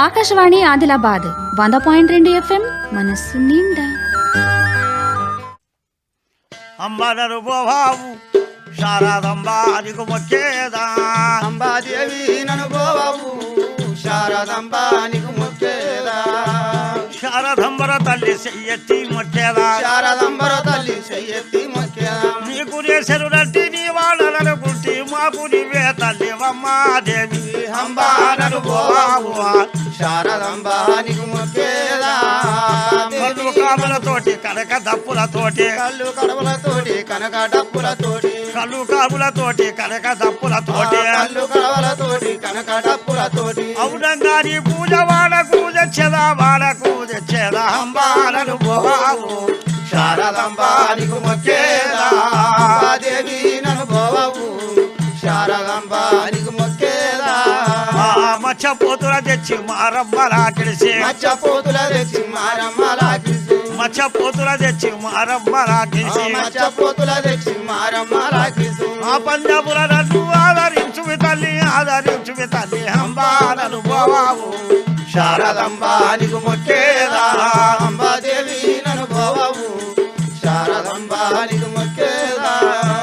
Akashvani Adilabad 100.2 FM మనస్సు నిండా. అంబనరు బావు శారదంబా నీకు మొక్కేదా, అంబాదేవి నన్ను బావు శారదంబా నీకు మొక్కేదా, శారదంబర తల్లి చెయ్యెత్తి మొక్కేదా, శారదంబర తల్లి చెయ్యెత్తి మొక్కేదా, నీకు చేసరు నట్టి నీ వాళ్ళనుకుంటే మాకు నీవే తల్లి అమ్మాదేవి అంబానను బావు శారదంబా నీకు మొక్కేదా, కళ్ళు కాములతోటి కనక దప్పులతోటి, కళ్ళు కడవలతోటి కనక డప్పులతోటి, కళ్ళు కాములతోటి కనక దప్పులతోటి, కళ్ళు కడవలతోటి కనక డప్పులతోటి, అవునంగా నీ పూజ వాడకు తెచ్చేదా, వాడకు తెచ్చేదా అంబానను బావు శారదంబా నీకు మొక్కేదా, అంబాదేవి నన్ను బావు శారదంబా నీకు మొక్కేదా, మచ్చపోతుల తెచ్చి మారమ్మలా కిడిసి, మచ్చపోతుల తెచ్చి మారమ్మలా కిసి, మచ్చపోతుల తెచ్చి మారమ్మలా కిడిసి, మచ్చపోతుల తెచ్చి మారమ్మలా కిసి, ఆ పంజాబుల నన్ను ఆదరించువి తల్లి, ఆదరించువి తల్లి అంబానను బావు శారదంబా నీకు మొక్కేదా, అంబాదేవి నన్ను బావు శారదంబా నీకు మొక్కేదా,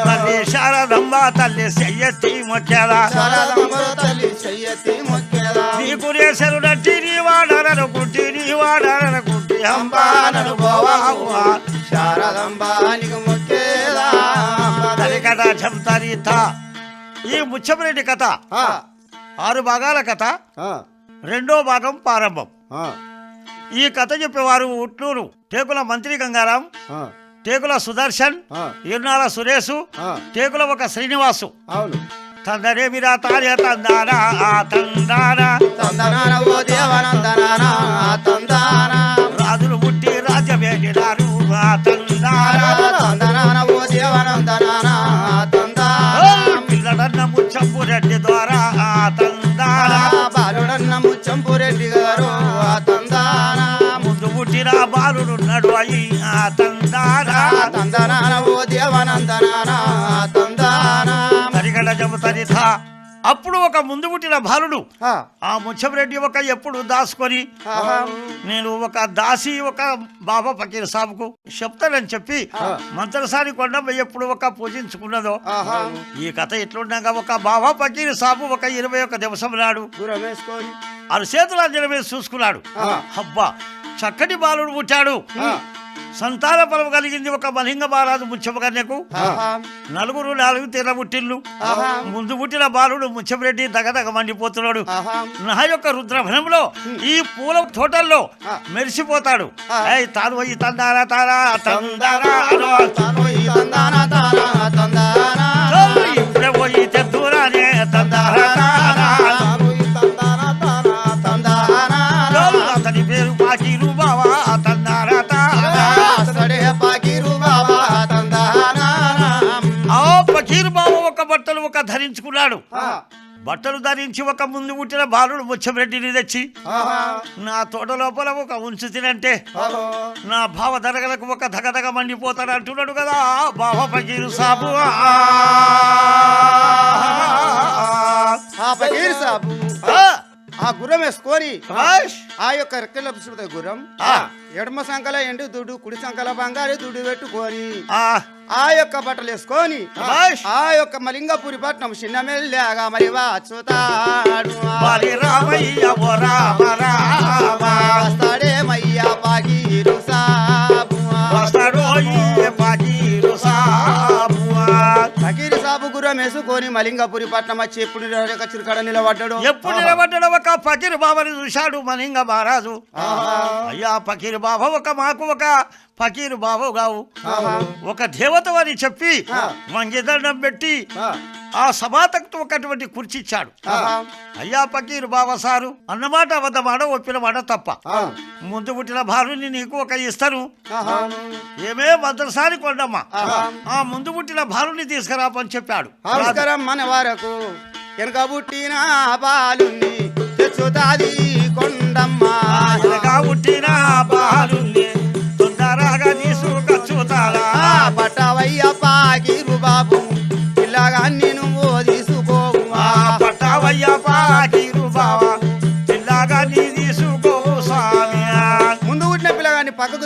తల్లి శారదంబ తల్లి చెయ్యెత్తి మొక్కేదా, శారదంబ తల్లి చెయ్యెత్తి మొక్కేదా, నీకు రేసరు నట్టి నీ వాడననుకుంటే, నీ వాడననుకుంటే అంబానను బావు శారదంబా నీకు మొక్కేదా, తల్లి కథ చెప్తారీత. ఈ ముచ్చమరెడ్డి కథ 6 భాగాల కథ, 2వ భాగం ప్రారంభం. ఈ కథ చెప్పేవారు ఉట్లూరు టేకుల మంత్రి గంగారాం, టేకుల సుదర్శన్, ఇర్నాల సురేషు, టేకుల ఒక శ్రీనివాసు. అవును. తందరేమిరా తార్య తందానా తందానా, తందనాన ఓ దేవనందనాన తందాన, రాజులు పుట్టి రాజ్యమేలినారు తందానా, తందనాన ఓ దేవనందనాన తందాన, పిల్లడన్న ముచ్చంపురెడ్డి ద్వారా తందానా, బాలుడన్న ముచ్చంపురెడ్డి గారు తందాన, ముందు పుట్టిన బాలుడున్నాడు అయి తందానా, తందనాన ఓ దేవనందనాన తందాన. తరిగడ చెబుతరిత. అప్పుడు ఒక ముందు పుట్టిన బాలుడు ఆ ముచ్చమరెడ్డి ఒక ఎప్పుడు దాసుకొని, నేను ఒక దాసి ఒక బాబా ఫకీర్ సాబుకు చెప్తానని చెప్పి మంత్రసాని కొండమ్మ ఎప్పుడు ఒక పూజించుకున్నదో. ఈ కథ ఎట్లుండగా ఒక బాబా ఫకీర్ సాబు ఒక 21 దివసం నాడు అరచేతుల అంజన మీద చూసుకున్నాడు. అబ్బా చక్కటి బాలుడు పుట్టాడు, సంతాన ఫలం కలిగింది ఒక మలింగ మహారాజు ముచ్చమకన్యకు. 4 తీర పుట్టిల్లు. ముందు పుట్టిన బాలుడు ముచ్చమరెడ్డి దగదగ మండిపోతున్నాడు. నా యొక్క రుద్రభనంలో ఈ పూల తోటల్లో మెరిసిపోతాడు. తాను పోయి తందారా తారా తందారా, ఇప్పుడే పోయి తెద్దురానే తందారా అతని పేరు పాకీరు బావా తందారా ఫకీరు బాబు ఒక బట్టలు ఒక ధరించుకున్నాడు. బట్టలు ధరించి ఒక ముందు పుట్టిన బాలుడు ముచ్చమరెడ్డిని తెచ్చి నా తోట లోపల ఒక ఉంచు తినంటే నా భావ ధరగలకు ఒక ధగధగ మండిపోతాడు అంటున్నాడు కదా బావ ఫకీరు సాబు. ఆ గుర్రం వేసుకొని ఆ యొక్క రెక్కల గుర్రం ఎడమ సంకల ఎండు దుడ్డు, కుడి సంకల బంగారు దుడ్డు పెట్టుకొని ఆ యొక్క బట్టలు వేసుకొని ఆ యొక్క మలింగపురి పట్నం చిన్న మెల్లగా మరి వచ్చుతాడు. వస్తాడే మయ్యా పాకీరు సాబు, ఫకీరు సాబు గుర్రం వేసుకొని మలింగపురి పట్నం వచ్చి ఎప్పుడు చిరుకడ నిలబడ్డాడు. ఎప్పుడు నిలబడ్డాడు ఒక ఫకీరు బాబాని చూశాడు మలింగ మహారాజు. అయ్యా ఫకీరు బాబా ఒక మాకు ఒక ఫకీరు బాబు గావు, ఒక దేవత అని చెప్పి వంగిదండం పెట్టి ఆ సమాతకు ఒకటువంటి కుర్చీ ఇచ్చాడు. అయ్యా ఫకీరు బాబా సారు అన్నమాట అబద్ధమాట ఒప్పిన మాట తప్ప, ముందు పుట్టిన భార్యని నీకు ఒక ఇస్తాను, ఏమే మంత్రసారి కొండమ్మ ఆ ముందు పుట్టిన భార్యని తీసుకురాపని చెప్పాడు. మన వరకు వెనక పుట్టిన బాలుని తెచ్చుతాది కొండమ్మ, వెనక పుట్టిన బాలుని తొందరగా తీసుకొచ్చుతాడా, పట్టవయ్య పాకీరు బాబు పిల్లగా నేను తీసుకో, పట్టవయ్య పాకీరు బాబా పిల్లగా నీ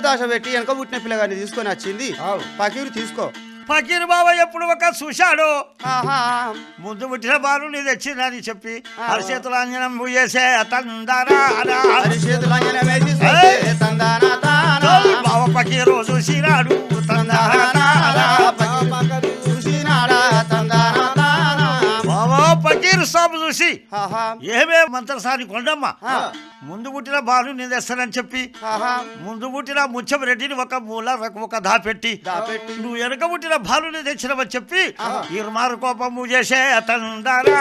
దాశ పెట్టి వెనక పుట్టిన పిల్లగాన్ని తీసుకొని వచ్చింది పకీరు తీసుకో. ఫకీర్ బాబా ఎప్పుడు ఒక చూశాడు ఆహా ముందు పుట్టిన బాలుని తెచ్చిందని చెప్పి అరిచేతులు అంజనం పూయేసే తందరా చేతులు అంజనం వేసి తందానా తానా. బావ ఫకీరు చూసినాడు తందరా చూసినాడా తందానా తానా. బాబా ఫకీర్ సాబు చూసి ఆహా ఏమే మంత్రసాని కొండమ్మ ముందు పుట్టిన బాలుని తెస్తానని చెప్పి ఆహా ముందు పుట్టిన ముచ్చం రెడ్డిని ఒక మూల ఒక దాపెట్టి దాపెట్టి నువ్వు వెనక పుట్టిన బాలుని తెచ్చినవని చెప్పి ఇరుమారు కోపము చేసే తందరా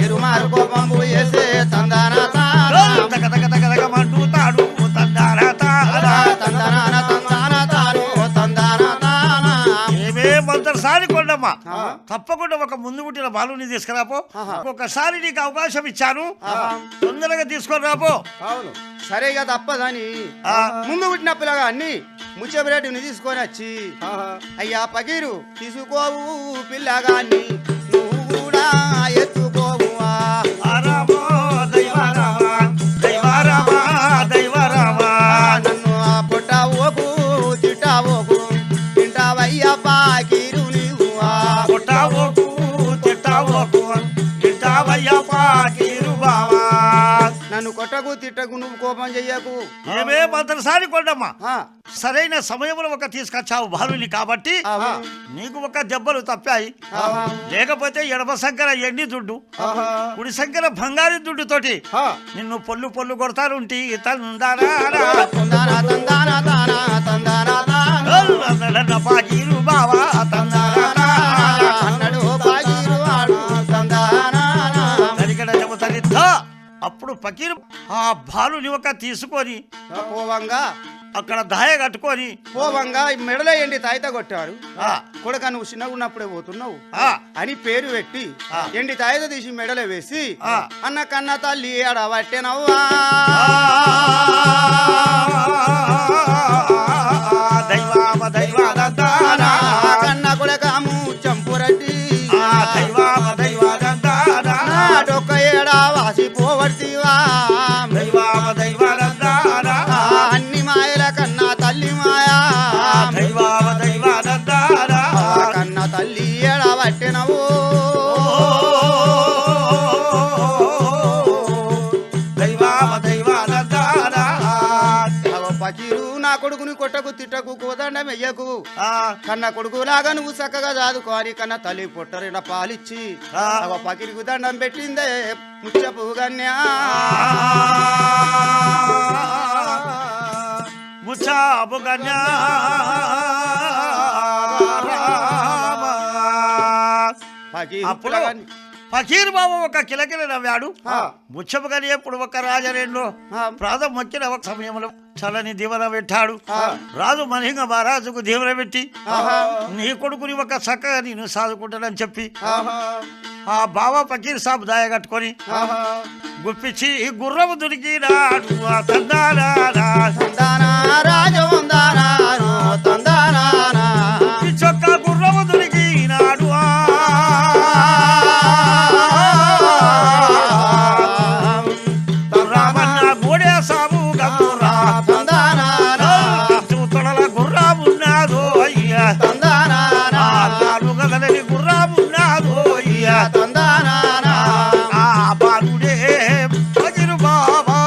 ఇరుమారు కోపంబు వేసే తందానా తానా. మండుతాడు తందరా తందానా తందానా తాను తందానా తానా. ఏమే మంత్రసాని కొండమ్మ తప్పకుండా ఒక ముందు పుట్టిన బాలుని తీసుకురాపో ఒక్కొక్కసారి నీకు అవకాశం ఇచ్చాను తొందరగా తీసుకొని రాపో. అవును సరేగా తప్పదని ముందు పుట్టిన పిల్లగా అన్ని ముచ్చబిరెడ్డిని తీసుకొని వచ్చి అయ్యా పకీరు తీసుకోవు పిల్లగాన్ని నువ్వు కూడా ఎత్తుకోవు. నన్ను పొట్టవోకు తిట్టవోకు తింటావయ్యా పకీరు నీవు. నన్ను కొట్టకు తిట్టకు నువ్వు కోపం చెయ్యకు. ఏమే మంత్రసాని కొండమ్మా సరైన సమయంలో ఒక తీసుకొచ్చావు బాలుని కాబట్టి నీకు ఒక దెబ్బలు తప్పాయి. లేకపోతే ఎడమ సంఖ్యల ఎండి దుడ్డు కుడి సంఖ్యల బంగారు దుడ్డు తోటి నిన్ను పొల్లు పొల్లు కొడతారుంటి పాకీరు బావా అప్పుడు పకీరు ఆ బాలుని ఒక తీసుకొని పోవంగా అక్కడ దాయ కట్టుకొని పోవంగా మెడలో ఎండి తాయిత కొట్టారు. కొడక నువ్వు చిన్నగా ఉన్నప్పుడే పోతున్నావు అని పేరు పెట్టి ఎండి తాయిత తీసి మెడలో వేసి అన్న కన్న తల్లి అడవట్టెనవ్వా కన్న కొడకాము చంపురడ్డి నాటొక్క ఏడా వాసిపోవడివా అన్ని మాయల కన్నా తల్లి మాయా కన్న తల్లి ఎడబట్టినవు పకీరు నా కొడుకుని కొట్టకు తిట్టకు కోదండ మెయ్యకు కన్న కొడుకు లాగా నువ్వు చక్కగా చదువుకోని కన్న తల్లి పొట్టరిన పాలిచ్చి పకీరికి దండం పెట్టిందే ముచ్చపు గన్యా ముచ్చాపు కన్యా అప్పుడు ఫకీర్ బాబు ఒక కిలకిల నవ్వాడు. ముచ్చపు కానీ ఎప్పుడు ఒక రాజరేంలో ప్రాతం మొక్కిన ఒక సమయంలో చలని దీవెన పెట్టాడు. రాజు మహింగ మహారాజుకు దీవెన పెట్టి నీ కొడుకుని ఒక చక్కగా నేను సాదుకుంటానని చెప్పి ఆ బాబా ఫకీర్ సాబ్ దాయ కట్టుకొని గుప్పించి గుర్రము దొరికినాడు. చొక్క గుర్రము దొరికినాడు. రామన్న గోడే సాబు గంగురా తొడల గుర్రామున్నాదో అయ్యా నాలుగు గదలని గుర్రామున్నాదో అయ్యా బాలుడే ఫకీరు బాబా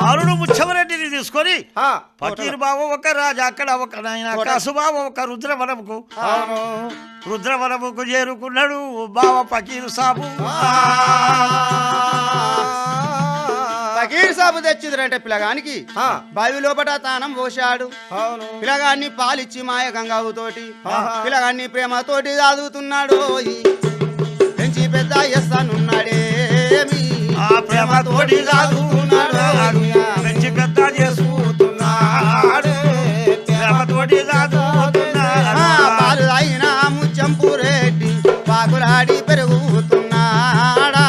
బాలుడు ముచ్చమరెడ్డిని తీసుకొని ఫకీరు బాబు ఒక రాజు అక్కడ ఒక నాయన కసుబాబు ఒక రుద్రవనముకు చేరుకున్నాడు బాబా ఫకీరు సాబు. ఫకీర్ సాబు తెచ్చిదిరంటే పిల్లగానికి బావి లోపట తానం పోశాడు. పిల్లగాన్ని పాలిచ్చి మాయ గంగావుతోటి పిల్లగాన్ని ప్రేమతోటి చదువుతున్నాడు. పెంచి పెద్ద ఎస్తానున్నాడేమి ప్రేమతోటి చదువుతున్నాడు. పెంచి పెద్ద చేసుకున్నాడు. ప్రేమతోటి చదువుతున్నాడు. పాలు అయినా ముచ్చంపురెడ్డి పాకులాడి పెరుగుతున్నాడా.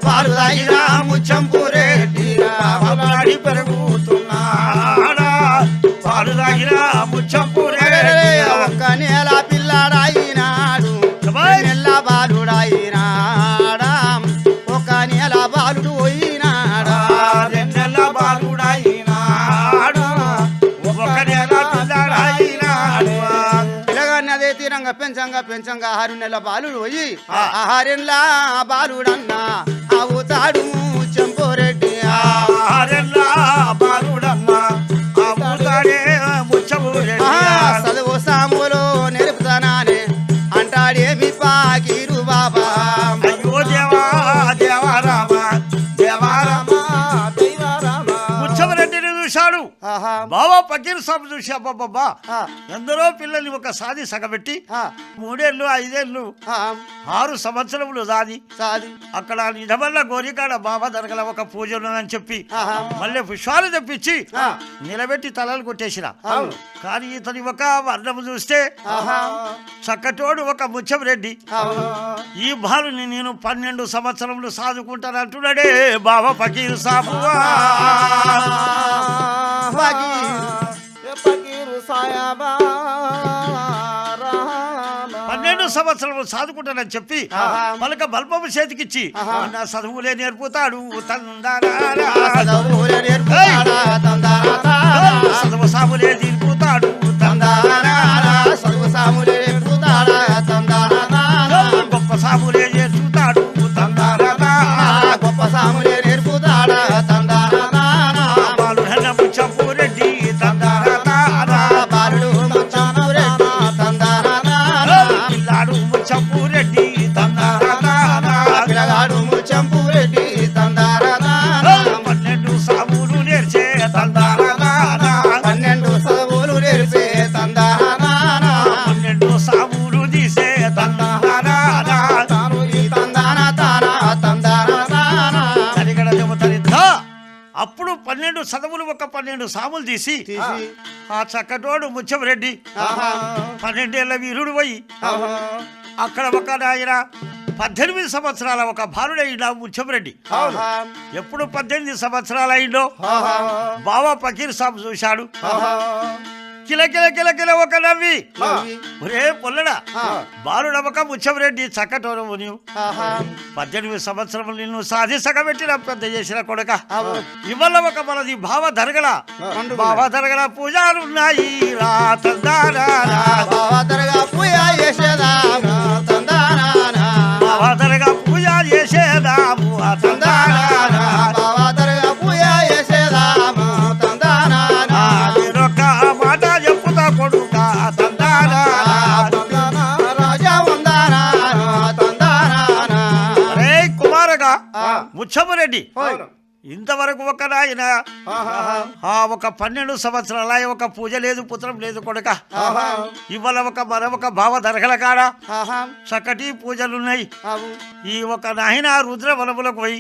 పాలు అయినా ముచ్చంపురెడ్డి పాకులాడి పెరుగుతున్నాడా. పాలు తాగినా ముచ్చంపురెడ్డి ఒక్క నెల పిల్లాడాయినాడు నెల్ల బాలుడాయినాడా. ఒక నెల బాలుడు పెంచంగా 6 నెలల బాలుడు పోయి ఆహారెంలా బాలుడన్నా అవుతాడు చెంపోరెడ్డి చదువు సాములో నేర్పుతానానే అంటాడేమి పాకీరు బాబా అయ్యో దేవా దేవా రామ దేవా రామ ముచ్చమరెడ్డిని చూశాడు బాబా పకీర్ సాబ్ చూసి అబ్బాబ్బా ఎందరో పిల్లల్ని ఒక సాది సగబెట్టి 3 ఏళ్ళు 5 ఏళ్ళు 6 సంవత్సరములు సాది అక్కడ నిజమల్ల గోరికాడ బాబా దరగల ఒక పూజ ఉన్నదని చెప్పి మళ్ళీ పుష్పాలు తెప్పించి నిలబెట్టి తలలు కొట్టేసిన కానీ ఇతని ఒక వర్ణము చూస్తే చక్కటోడు ఒక ముచ్చమరెడ్డి ఈ బాలుని నేను 12 సంవత్సరములు సాదుకుంటానంటున్నాడే బాబా పకీర్ సాబు 12 సంవత్సరాలు సాదుకుంటానని చెప్పి పలక బల్పము చేతికిచ్చి నా చదువులే నేర్పుతాడు చదువు సాములే నేర్పుతాడు గొప్ప సాములే నేర్పుతాడు ముచ్చంపురెడ్డి పిల్లాడు ముచ్చంపురెడ్డి పిల్లగాడు ముచ్చంపురెడ్డి 12 సాములు నేర్చే 12 చదువులు నేర్పే 12 సాములు తీసే అప్పుడు 12 చదువులు ఒక 12 సాములు తీసి ఆ చక్కటోడు ముచ్చమరెడ్డి 12 ఏళ్ల వీరుడు పోయి అక్కడ ఒక ఆయన 18 సంవత్సరాల ఒక బాలుడైన ముచ్చమరెడ్డి ఎప్పుడు 18 సంవత్సరాలు అయిందో బాబా పకీర్ సాబ్ చూశాడు కిల ఒక నవ్వి ఒరే పొల్లడా బాలుడవక ముచ్చమరెడ్డి చక్కటోను నీవు 18 సంవత్సరములు నిన్ను సాధి సగబెట్టిన పెద్ద చేసిన కొడక ఇవాళ ఒక మనది భావ దరగల పూజలు ఉన్నాయి దరగా పూజ చేసేదాము మాట చెప్పుతా కొడుక రే కుమారగా ముచ్చమరెడ్డి ఇంతవరకు ఒక నాయన ఒక 12 సంవత్సరాల ఒక పూజ లేదు పుత్రం లేదు కొడుక ఇవాళ ఒక భావ దరగల కాడ చక్కటి పూజలున్నాయి ఈ ఒక నాయన రుద్రవనములకు పోయి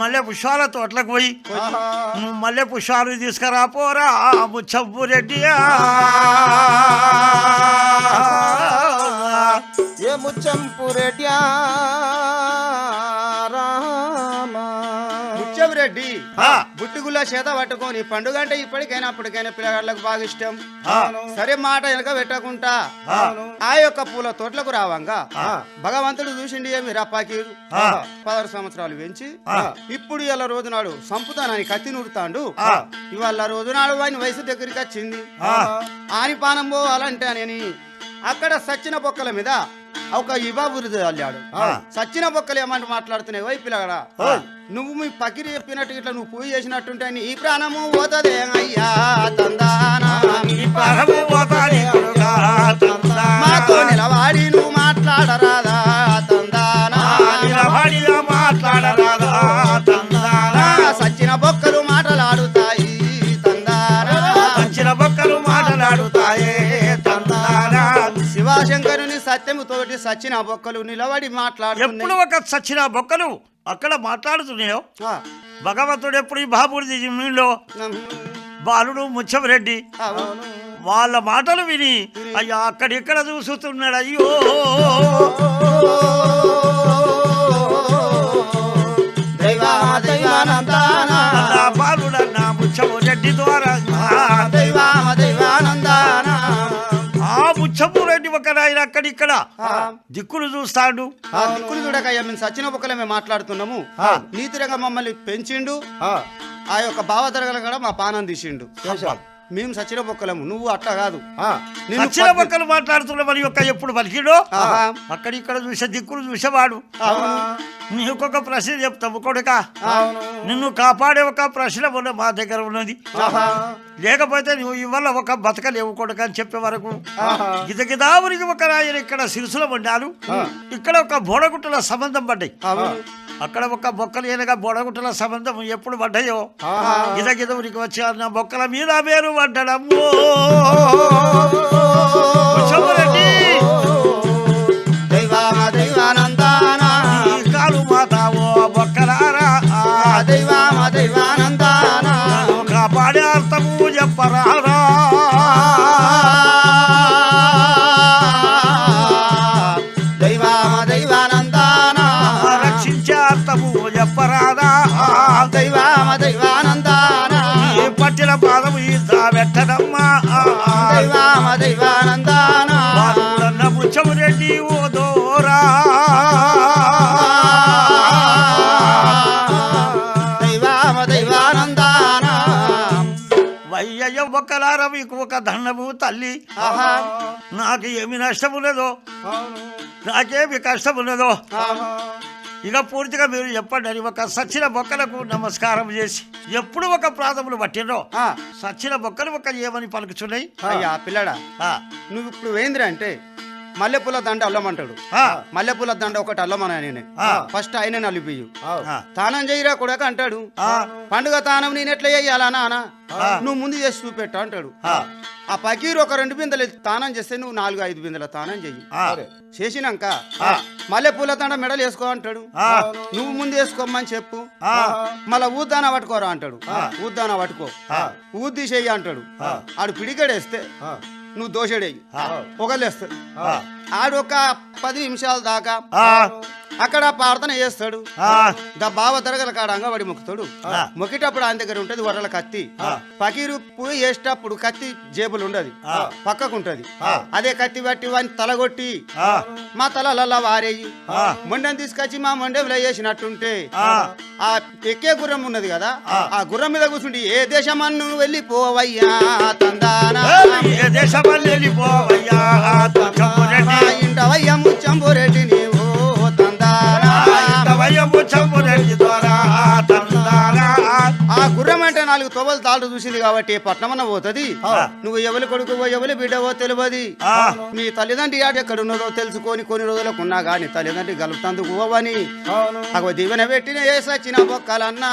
మల్లె పుష్పాల తోటలకు పోయి మల్లె పుష్పాలు తీసుకురా పోరా ముచ్చంపురెడ్డి ఏ ముచ్చంపురెడ్డి ముచ్చంరెడ్డి బుట్టిగుల్ల చేత పట్టుకొని పండుగ అంటే ఇప్పటికైనా అప్పటికైనా పిల్లగాళ్ళకు బాగా ఇష్టం సరే మాట వెనక పెట్టకుండా ఆ యొక్క పూల తోటలకు రావంగా భగవంతుడు చూసిండి ఏమి రపాకీరు 16 సంవత్సరాలు పెంచి ఇప్పుడు ఇలా రోజునాడు సంపుతానని కత్తి నూరుతాండు ఇవాళ రోజునాడు వాని వయసు దగ్గరికి వచ్చింది ఆని పానం పోవాలంటే అని అక్కడ సచ్చిన బొక్కల మీద ఒక ఇబాబురుది అల్లాడు సచ్చిన బొక్కలు ఏమంటే మాట్లాడుతున్నాయి వై పిల్లగడా నువ్వు మీ పకిరి చెప్పినట్టు ఇట్లా నువ్వు పూజ చేసినట్టుంటే నీ ప్రాణము పోతదే అయ్యా మాతో నిలవాడి నువ్వు మాట్లాడరాదా సచ్చిన బొక్కలు మాటలాడుతాయి శివశంకరుని సత్యముతోటి సచ్చిన బొక్కలు నిలబడి మాట్లాడు ఎప్పుడు ఒక సచ్చిన బొక్కలు అక్కడ మాట్లాడుతున్నాయో భగవంతుడు ఎప్పుడు ఈ బాబుడి మీలో బాలుడు ముచ్చమరెడ్డి వాళ్ళ మాటలు విని అయ్యా అక్కడిక్కడ చూస్తున్నాడు అయ్యో బాలుడన్నా ముచ్చమరెడ్డి ద్వారా ఆ ముచ్చమరెడ్డి ఒక ఆయన అక్కడిక్కడ దిక్కులు చూస్తాడు దిక్కులు చూడకయ్యా మేము సచిన బొక్కలే మేము మాట్లాడుతున్నాము నీతిరంగా మమ్మల్ని పెంచిండు ఆ యొక్క భావ తరగల కూడా మా పానం తీసిండు మేము సచిన బొక్కలము, నువ్వు అట్లా కాదు. సచిన బొక్కలు మాట్లాడుతున్న మరి యొక్క ఎప్పుడు పలికిడో అక్కడిక్కడ చూసే దిక్కులు చూసేవాడు. నీకొక ప్రశ్న చెప్తావు కొడుక, నిన్ను కాపాడే ఒక ప్రశ్న మా దగ్గర ఉన్నది, లేకపోతే నువ్వు ఇవాళ ఒక బతకలేవు కొడుక అని చెప్పే వరకు గిదగిదావురికి ఒక రాయన ఇక్కడ సిరుసుల పడ్డారు. ఇక్కడ ఒక బోడగుట్టల సంబంధం పడ్డాయి. అక్కడ ఒక బొక్కలు ఏనగా బోడగుట్టల సంబంధం ఎప్పుడు పడ్డాయో గిదగిదవురికి వచ్చి అన్న బొక్కల మీద పేరు పడ్డడం. కాలు మాతావో బొక్కలారా కాపాడే అర్థము చెప్పరారా, రక్షించే అర్థము చెప్పరాదా, పట్టిన పాదము ఈత పెట్టడమ్మా, ముచ్చము రెడ్డి ఓ దోరా వయ్యయ్య బొక్కలారా మీకు ఒక దండము తల్లి, నాకు ఏమి నష్టం ఉన్నదో, నాకేమి కష్టం ఉన్నదో ఇక పూర్తిగా మీరు చెప్పండి అని ఒక సచ్చిన బొక్కలకు నమస్కారం చేసి ఎప్పుడు ఒక ప్రాధములు పట్టినో సచ్చిన బొక్కలు ఒక ఏమని పలుకుచున్నాయి. అయ్యా పిల్లడా, నువ్వు ఇప్పుడు వేంద్ర అంటే మల్లెపూల దండ అల్లమంటాడు. మల్లెపూల దండ ఒకటి అల్లమని ఆయన ఫస్ట్ ఆయన నలిపియు తానం చేయరా కొడక అంటాడు. పండుగ తానం నేను ఎట్లా చెయ్యాలా నాన్న, నువ్వు ముందు చేసి చూపెట్ట అంటాడు. ఆ పకీరు ఒక 2 బిందెలు తానం చేస్తే నువ్వు 4-5 బిందెల తానం చెయ్యి. చేసినాక మల్లెపూల దండ మెడలు వేసుకో అంటాడు. నువ్వు ముందు వేసుకోమని చెప్పు. మళ్ళా ఊద్దాన పట్టుకోరా అంటాడు. ఊద్దాన పట్టుకో, ఊద్ది చెయ్యి అంటాడు. ఆడు పిడికడేస్తే నువ్వు దోషడేయి పొగలేస్తాడు. ఆడు ఒక 10 నిమిషాల దాకా అక్కడ ప్రార్థన చేస్తాడు. బావ దరగల కాడ అంగబడి మొక్కుతాడు. మొక్కేటప్పుడు ఆయన దగ్గర ఉంటది వరల కత్తి. పకీరు పోయి వేసేటప్పుడు కత్తి జేబులు ఉండదు, పక్కకు ఉంటది. అదే కత్తి బట్టి వాడిని తలగొట్టి మా తలలల్లా వారేయి మొండెం తీసుకొచ్చి మా మొండెంలో వేసినట్టుంటే ఆ ఎక్కే గుర్రం ఉన్నది కదా, ఆ గుర్రం మీద కూర్చుంటే ఏ దేశమన్ను వెళ్ళిపోవయ్యా తందానా, ఇంటవయ్య ముచ్చంబురెడ్డి నీవు ఆ గుర్రం అంటే 4 తోవలు తాళ్ళు చూసింది కాబట్టి పట్నమన్న పోతుంది. నువ్వు ఎవరి కొడుకువో ఎవరి బిడ్డవో తెలియదు. నీ తల్లిదండ్రి ఆట ఎక్కడున్నదో తెలుసుకొని కొన్ని రోజులకు ఉన్నా గాని తల్లిదండ్రి గలుపుతందుకు పోవని అగో దీవెన పెట్టిన ఏ సచ్చిన బొక్కలన్నా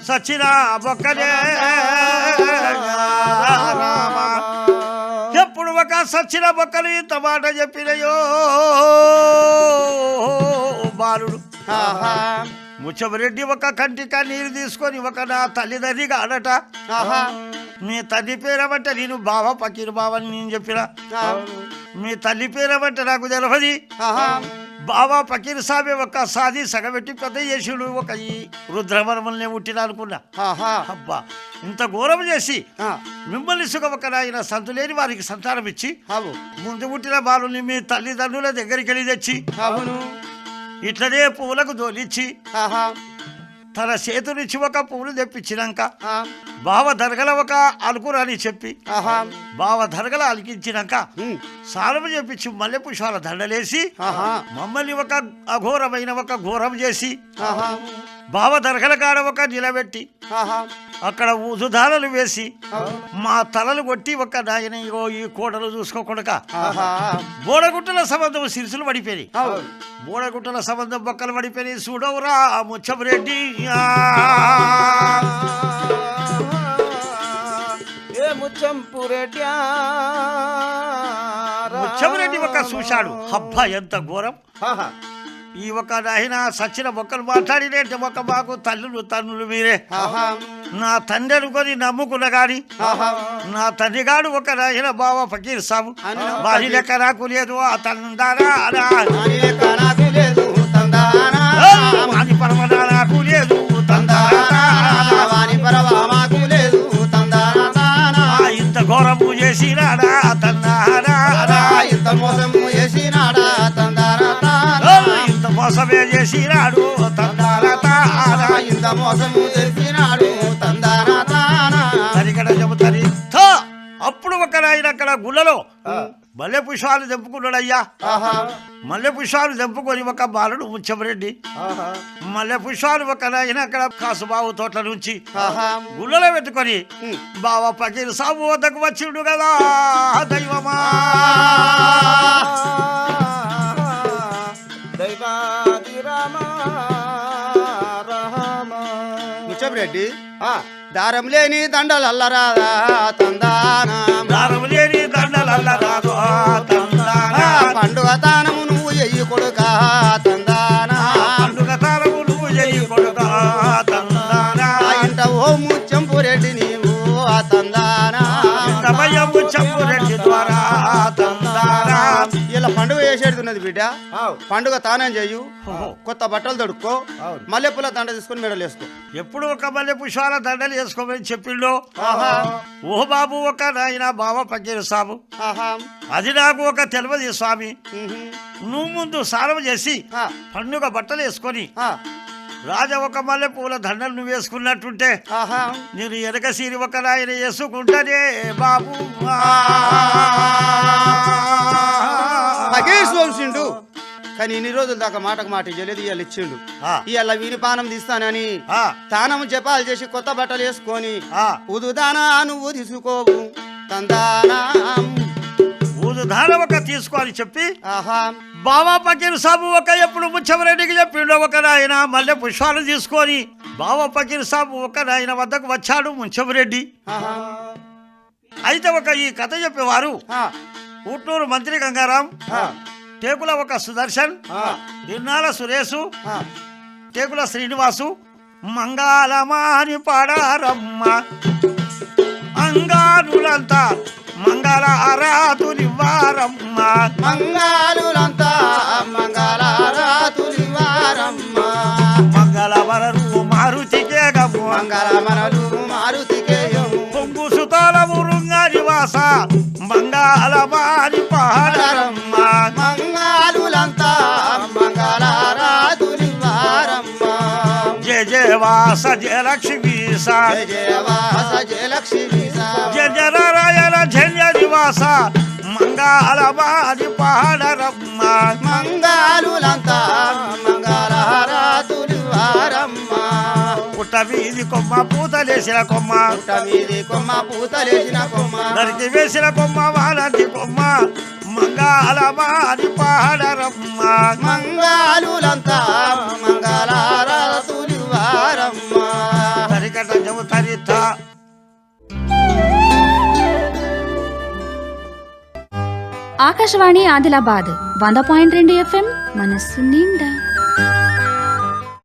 సచిన బొక్కనే ఎప్పుడు ఒక సచ్చిన బొక్కలు ఇంత మాట చెప్పినయో బాలుడు. ముచ్చమరెడ్డి ఒక కంటిక నీరు తీసుకొని ఒక నా తల్లిదండ్రిగా అనట, మీ తల్లి పేరమంటే నేను బావ పకీరు బావని నేను చెప్పిన, మీ తల్లి పేరమంటే నాకు తెలియదు. బాబా పకీర్ సాబే ఒక సాది సగబెట్టి పెద్ద చేసుడు ఒక ఈ రుద్రవరమల్నే పుట్టిన అనుకున్నా. అబ్బా ఇంత ఘోరం చేసి మిమ్మల్ని సుఖమొక్క నాయన సంతులేని వారికి సంతానం ఇచ్చి ముందు పుట్టిన బాలుని మీ తల్లిదండ్రుల దగ్గరికి వెళ్ళి తెచ్చి ఇట్లనే పువ్వులకు దోలిచ్చి తన చేతునిచ్చి ఒక పువ్వులు తెప్పించినాక బావ దరగల ఒక అలుకురని చెప్పి బావ దరగల అలికించినాక సారము చెప్పించి మల్లె పుష్పాల దండలేసి మమ్మల్ని ఒక అఘోరమైన ఒక ఘోరం చేసి బావ దరగల కాడ ఒక నిలబెట్టి అక్కడ ఊజుదారలు వేసి మా తలలు కొట్టి ఒక నాయన ఈ కోటలు చూసుకోకుండా బోడగుట్టల సంబంధం సిరిసులు పడిపోయి బోడగుట్టల సంబంధం బొక్కలు పడిపోయి చూడవురా ముచ్చమరెడ్డి. ముచ్చమరెడ్డి ఒక చూశాడు, అబ్బా ఎంత ఘోరం, ఈ ఒక నాయన సచ్చిన మొక్కలు మాట్లాడినంటే ఒక మాకు తల్లులు తన్నులు మీరే, నా తండ్రి అనుకొని నమ్ముకున్న గాని నా తండ్రి గాడు ఒక నాయన బావ ఫకీర్ సాబు వారి లెక్క నాకు లేదు ఆ తందారా వాని పరమదా నాకు లేదు ఇంత ఘోరము చేసినాడా తందారా ఇంత మోసము చేసినాడా తందారా ఇంత మోసమే చేసినాడు తందారా ఇంత మోసము చేసినా అప్పుడు ఒక నాయన అక్కడ గుళ్ళలో మల్లె పుష్పాలు తెంపుకున్నాడయ్యా. మల్లె పుష్పాలు తెంపుకొని ఒక బాలుడు ముచ్చమరెడ్డి మల్లె పుష్పాలు ఒక నాయన అక్కడ కాసుబాబు తోటల నుంచి గుళ్ళలో పెట్టుకొని బావ పకీర్ సాబు వద్దకు వచ్చిండు కదా దైవమా ముచ్చమరెడ్డి దారం లేని దండలు అల్లరాదా తందానా దారం లేని దండలు అల్లరాదు పండుగ తానము నువ్వు ఎయ్యి కొడుక తందానా పండుగ తానము నువ్వు ఎయ్యి కొడుక తందానా ఇంట ఓ ముచ్చంపురెడ్డి నీవు తందానా ముచ్చంపురెడ్డి ద్వారా తందానా ఇలా పండుగ చేసేడుతున్నది బిడ్డ. పండుగ తానం చెయ్యు, కొత్త బట్టలు తొడుక్కో, మల్లెపూల దండ తీసుకొని మెడలు వేసుకో. ఎప్పుడు ఒక మల్లె పుష్పాల దండలు వేసుకోమని చెప్పిండు. ఓ బాబు ఒక నాయన బావ పకీర్ సాబు అది నాకు ఒక తెలియదు స్వామి. నువ్వు ముందు స్నానం చేసి పండుగ బట్టలు వేసుకొని రాజా ఒక మల్లె పూల దండలు నువ్వు వేసుకున్నట్టుంటే నేను వెనక సీరి ఒక నాయన వేసుకుంటానే బాబు. వంశిండు కానీ ఇన్ని రోజుల దాకా మాటకు మాట జల్లేది ఇవాళ ఇచ్చిండు. ఇవాళ వీని పానం తీస్తానని తానము జపాలు చేసి కొత్త బట్టలు వేసుకొని ఉదుదానా నువ్వు తీసుకోవు తందానా ఊదుదాన ఒక తీసుకొని చెప్పి బావా పకీర్ సాబు ఒక ఎప్పుడు ముచ్చమరెడ్డికి చెప్పిండు ఒక నాయన మల్లె పుష్పాలు తీసుకొని బావా పకీర్ సాబు ఒక నాయన వద్దకు వచ్చాడు ముచ్చమరెడ్డి. అయితే ఒక ఈ కథ చెప్పేవారు ఊట్నూరు మంత్రి గంగారాం, టేకుల ఒక సుదర్శన్, ఇర్నాల సురేషు, టేకుల శ్రీనివాసు మంగళమాని పాడారమ్మ అంగారులంతా మంగళ ఆరాతులివ్వారమ్మ మంగళులంతా మంగళ ఆరాతులివ్వారమ్మ మంగళవరరు మారుతికే గమ్ము మంగళమనలు మారుతికే పొంగు సుతాల మురుంగ నివాస మంగళమాని పాడారమ్మ మంగళులంతా మంగళ ఆరాతులివ్వారమ్మ జయ జయవాస జయలక్ష్మీ జయ జయవాస జయలక్ష్మీ జయ జయనారాయణ జయ నివాస మంగళమాని పాడారమ్మ మంగళులంతా మంగళ ఆరాతులివ్వారమ్మ పుట్ట మీది కొమ్మ పూతలేసిన కొమ్మ పుట్ట మీది కొమ్మ పూతలేసిన కొమ్మ నరికి వేసిన కొమ్మ వాలంటి కొమ్మ మంగళమాని పాడారమ్మ మంగళులంతా మంగళ ఆరాతులివ్వారమ్మ తరికట జము తరిత. ఆకాశవాణి ఆదిలాబాద్ 100.2 FM మనస్సు నిండా.